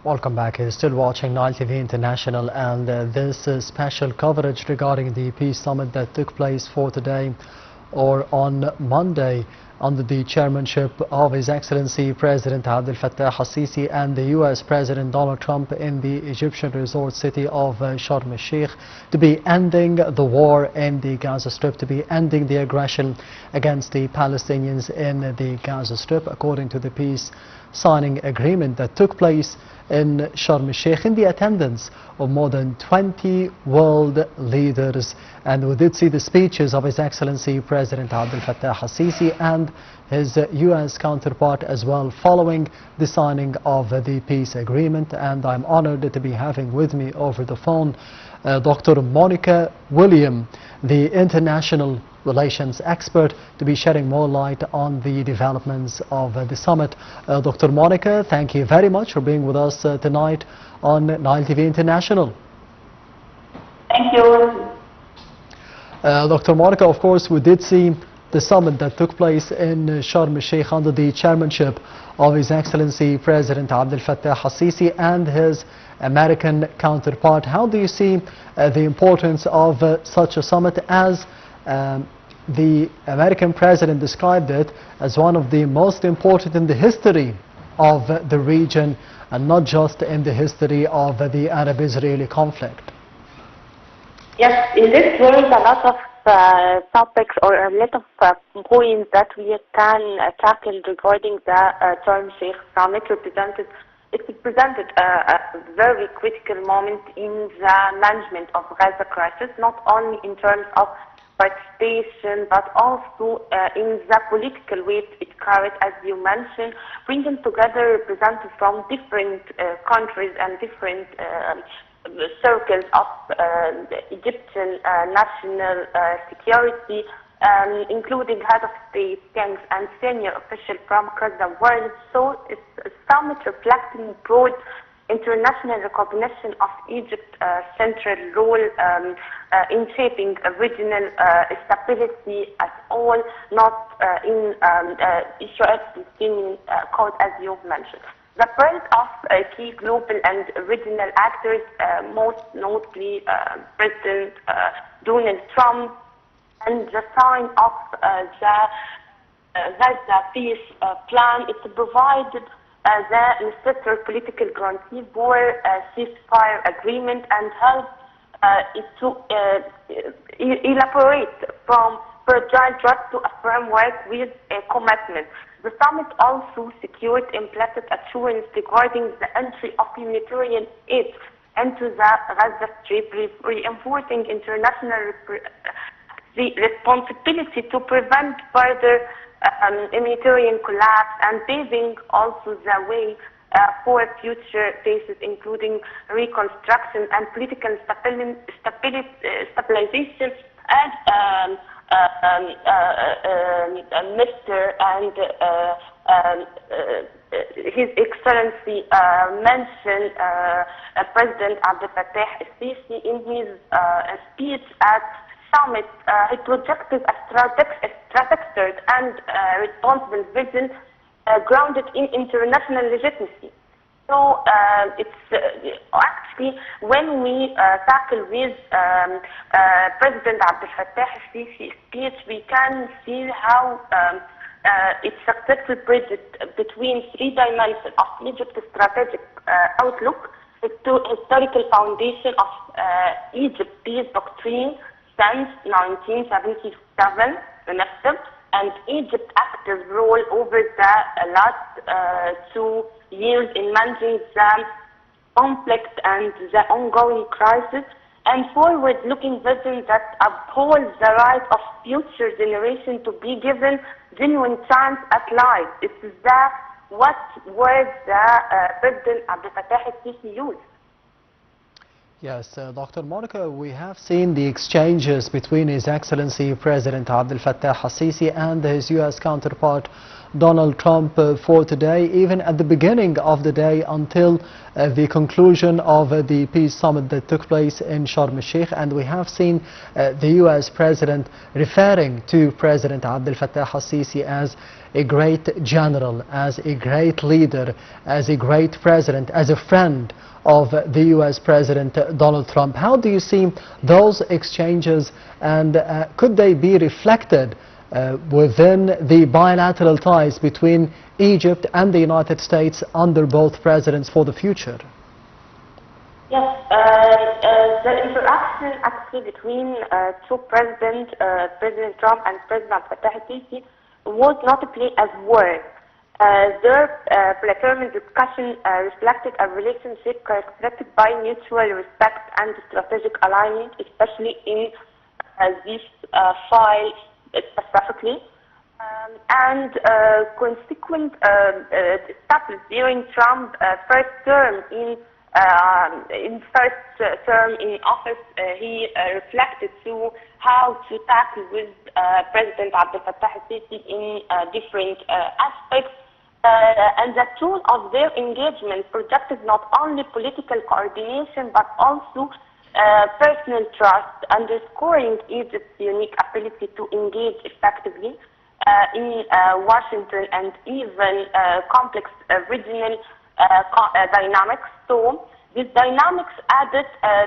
Welcome back. You're still watching Nile TV International, and this special coverage regarding the peace summit that took place for today or on Monday under the chairmanship of His Excellency President Abdel Fattah al-Sisi and the US President Donald Trump in the Egyptian resort city of Sharm el-Sheikh, to be ending the war in the Gaza Strip, to be ending the aggression against the Palestinians in the Gaza Strip, according to the peace signing agreement that took place in Sharm el-Sheikh in the attendance of more than 20 world leaders. And we did see the speeches of His Excellency President Abdel Fattah al-Sisi and his US counterpart as well, following the signing of the peace agreement. And I'm honored to be having with me over the phone Dr. Monica William, the international relations expert, to be shedding more light on the developments of the summit. Dr. Monica, thank you very much for being with us tonight on Nile TV International. Thank you. Dr. Monica, of course, we did see the summit that took place in Sharm el-Sheikh under the chairmanship of His Excellency President Abdel Fattah al-Sisi and his American counterpart. How do you see the importance of such a summit, as the American president described it as one of the most important in the history of the region, and not just in the history of the Arab-Israeli conflict? Yes, in this world, a lot of topics or a lot of points that we can tackle regarding the Sharm el-Sheikh summit represented a very critical moment in the management of Gaza crisis, not only in terms of participation, but also in the political weight it carried, as you mentioned, bringing together representatives from different countries and different circles of Egyptian national security, including head of state, kings, and senior officials from across the world. So it's a summit reflecting broad international recognition of Egypt's central role in shaping regional stability at all, not in Israel-Palestinian cause, as you've mentioned. The presence of key global and regional actors, most notably President Donald Trump, and the sign of the Gaza peace plan, it provided the necessary political guarantee for a ceasefire agreement and helped it to elaborate from fragile trust to a framework with a commitment. The summit also secured implicit assurance regarding the entry of humanitarian aid into the Gaza Strip, reinforcing international the responsibility to prevent further humanitarian collapse and paving also the way for future phases, including reconstruction and political stabilization. And Mr. and His Excellency mentioned President Abdel Fattah al-Sisi in his speech at summit. He projected a strategic and responsible vision grounded in international legitimacy. So it's actually, when we tackle with President Abdel Fattah al-Sisi speech, we can see how it's successful bridge between three dimensions of Egypt's strategic outlook, the historical foundation of Egypt's peace doctrine since 1977, and Egypt's active role over the last 2 years in managing the conflict and the ongoing crisis, and forward-looking vision that upholds the right of future generations to be given genuine chance at life. It is what words President Abdel Fattah al-Sisi used. Yes, Dr. Monica, we have seen the exchanges between His Excellency President Abdel Fattah al-Sisi and his US counterpart Donald Trump for today, even at the beginning of the day until the conclusion of the peace summit that took place in Sharm el-Sheikh. And we have seen the US President referring to President Abdel Fattah al-Sisi as a great general, as a great leader, as a great president, as a friend of the US President Donald Trump. How do you see those exchanges, and could they be reflected within the bilateral ties between Egypt and the United States under both presidents for the future? Yes, the interaction actually between two presidents, President Trump and President Fattah al-Sisi, was notably as words. Their bilateral discussion reflected a relationship characterized by mutual respect and strategic alignment, especially in this file specifically, and consequent steps during Trump's first term in office. He reflected to how to tackle with President Abdel Fattah al-Sisi in different aspects. And the tone of their engagement projected not only political coordination but also personal trust, underscoring Egypt's unique ability to engage effectively in Washington and even complex regional dynamics. So these dynamics added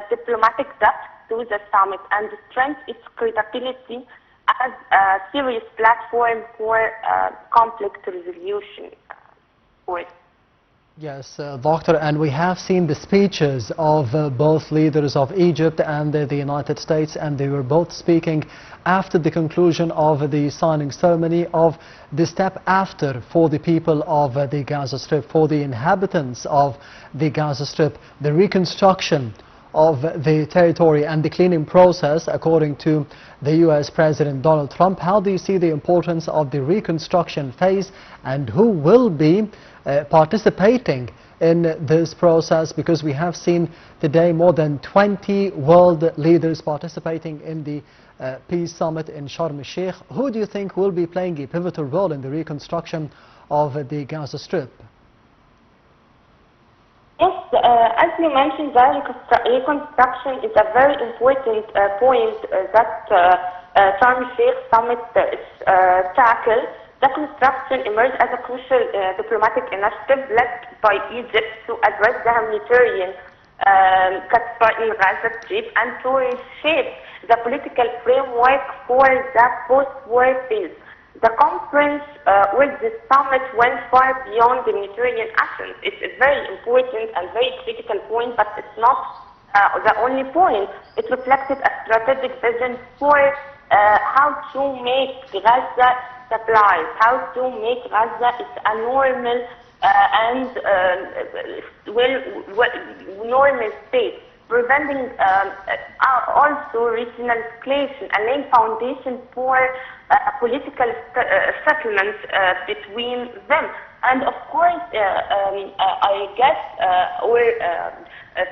diplomatic depth to the summit and strengthened its credibility as a serious platform for conflict resolution. Yes, Doctor, and we have seen the speeches of both leaders of Egypt and the United States, and they were both speaking after the conclusion of the signing ceremony of the step after for the people of the Gaza Strip, for the inhabitants of the Gaza Strip, the reconstruction of the territory and the cleaning process, according to the US President Donald Trump. How do you see the importance of the reconstruction phase, and who will be participating in this process? Because we have seen today more than 20 world leaders participating in the peace summit in Sharm el-Sheikh. Who do you think will be playing a pivotal role in the reconstruction of the Gaza Strip? Yes, as you mentioned, the reconstruction is a very important point that Sharm el-Sheikh summit tackled. The construction emerged as a crucial diplomatic initiative led by Egypt to address the humanitarian catastrophe in Gaza Strip and to reshape the political framework for the post-war phase. The conference with the summit went far beyond the humanitarian actions. It's a very important and very critical point, but it's not the only point. It reflected a strategic vision for how to make Gaza supplies, how to make Gaza a normal normal state, preventing also regional escalation and laying foundation for political settlements between them. And of course, I guess,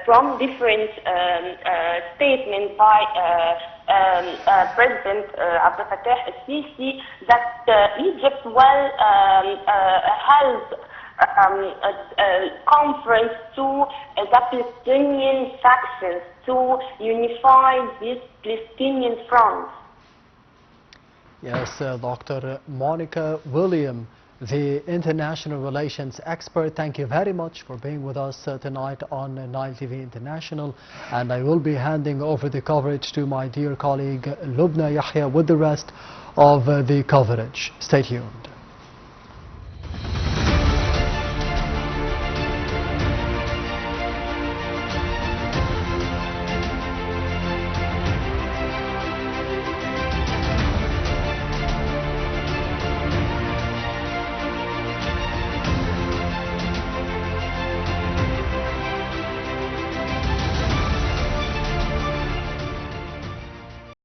from different statements by President Abdel Fattah al-Sisi, that Egypt will hold a conference to the Palestinian factions to unify these Palestinian fronts. Yes, Dr. Monica William, the international relations expert, thank you very much for being with us tonight on Nile TV International, and I will be handing over the coverage to my dear colleague Lubna Yahya with the rest of the coverage. Stay tuned.